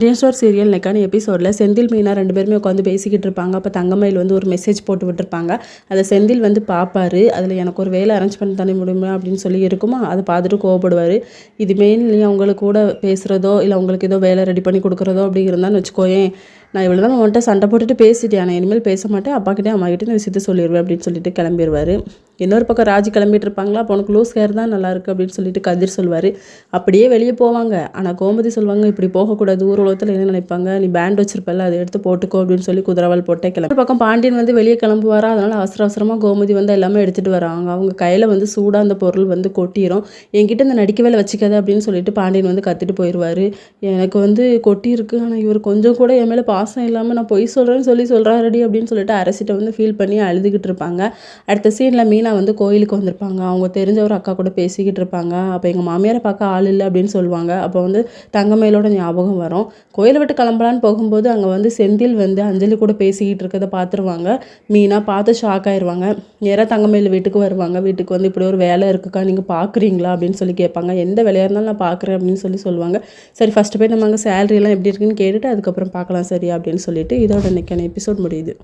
ஜேஸ்வர் serial நெக்கான எபிசோடில் செந்தில் மீனா 2 பேருமே உட்காந்து பேசிக்கிட்டு இருப்பாங்க. அப்போ தங்கமயில் வந்து ஒரு மெசேஜ் போட்டு விட்டுருப்பாங்க. அதை செந்தில் வந்து பார்ப்பாரு. அதில் எனக்கு ஒரு வேலை அரேஞ்ச் பண்ணி தர முடியுமா அப்படின்னு சொல்லி இருக்குமா, அதை பார்த்துட்டு கோவப்படுவார். இதுமாரி நீ அவங்களுக்கு கூட பேசுகிறதோ இல்லை அவங்களுக்கு ஏதோ வேலை ரெடி பண்ணி கொடுக்குறதோ அப்படிங்கிறதான்னு வச்சுக்கோயேன், நான் இவ்வளோ தான் உன்கிட்ட சண்டை போட்டுட்டு பேசிட்டேன், நான் இனிமேல் பேச மாட்டேன், அப்பாக்கிட்டே அம்மாக்கிட்டே நான் விஷயத்தை சொல்லிடுவேன் அப்படின்னு சொல்லிட்டு கிளம்பிடுவார். இன்னொரு பக்கம் ராஜி கிளம்பிட்டு இருப்பாங்களா, அப்போ உனக்கு லூஸ் ஹேர் தான் நல்லாயிருக்கு அப்படின்னு சொல்லிட்டு கதிர் சொல்வார். அப்படியே வெளியே போவாங்க. ஆனால் கோமதி சொல்லுவாங்க, இப்படி போகக்கூடாது, ஊர் உலகத்தில் என்ன நினைப்பாங்க, நீ பேண்ட் வச்சிருப்பல அதை எடுத்து போட்டுக்கோ அப்படின்னு சொல்லி குதிரவால் போட்டே கிளம்பி பக்கம் பாண்டியன் வந்து வெளியே கிளம்புவாரா. அதனால் அவசரமாக கோமதி வந்து எல்லாமே எடுத்துகிட்டு வராங்க. அவங்க கையில் வந்து சூடாக அந்த பொருள் வந்து கொட்டிடும். என்கிட்ட இந்த நடிக்க வேலை வச்சுக்காது அப்படின்னு சொல்லிட்டு பாண்டியன் வந்து கத்திட்டு போயிடுவார். எனக்கு வந்து கொட்டியிருக்கு, ஆனால் இவர் கொஞ்சம் கூட என் மேலே பாசம் இல்லாமல் நான் பொய் சொல்கிறேன்னு சொல்கிறாரடி அப்படின்னு சொல்லிட்டு அரசிட்ட வந்து ஃபீல் பண்ணி அழுதுகிட்டு இருப்பாங்க. அடுத்த சீனில் மீனா வந்து கோயிலுக்கு வந்திருப்பாங்க. அவங்க தெரிஞ்ச ஒரு அக்கா கூட பேசிக்கிட்டு இருப்பாங்க. அப்போ எங்கள் மாமியாரை பார்க்க ஆள் இல்லை அப்படின்னு சொல்லுவாங்க. அப்போ வந்து தங்கமயிலோட ஞாபகம் வரும். கோயிலை விட்டு கிளம்பலான்னு போகும்போது அங்கே வந்து செந்தில் வந்து அஞ்சலி கூட பேசிக்கிட்டு இருக்கிறத பார்த்துருவாங்க. மீனா பார்த்து ஷாக் ஆயிடுவாங்க. நேராக தங்கமயில் வீட்டுக்கு வருவாங்க. வீட்டுக்கு வந்து இப்படி ஒரு வேலை இருக்குக்கா, நீங்கள் பார்க்குறீங்களா அப்படின்னு சொல்லி கேட்பாங்க. எந்த வேலையாக இருந்தாலும் நான் பார்க்குறேன் அப்படின்னு சொல்லுவாங்க. சரி ஃபஸ்ட்டு போய் நம்ம அங்கே சேலரியெல்லாம் எப்படி இருக்குன்னு கேட்டுட்டு அதுக்கப்புறம் பார்க்கலாம் சரி அப்படின்னு சொல்லிட்டு இதோட இன்னைக்கான எபிசோட் முடியுது.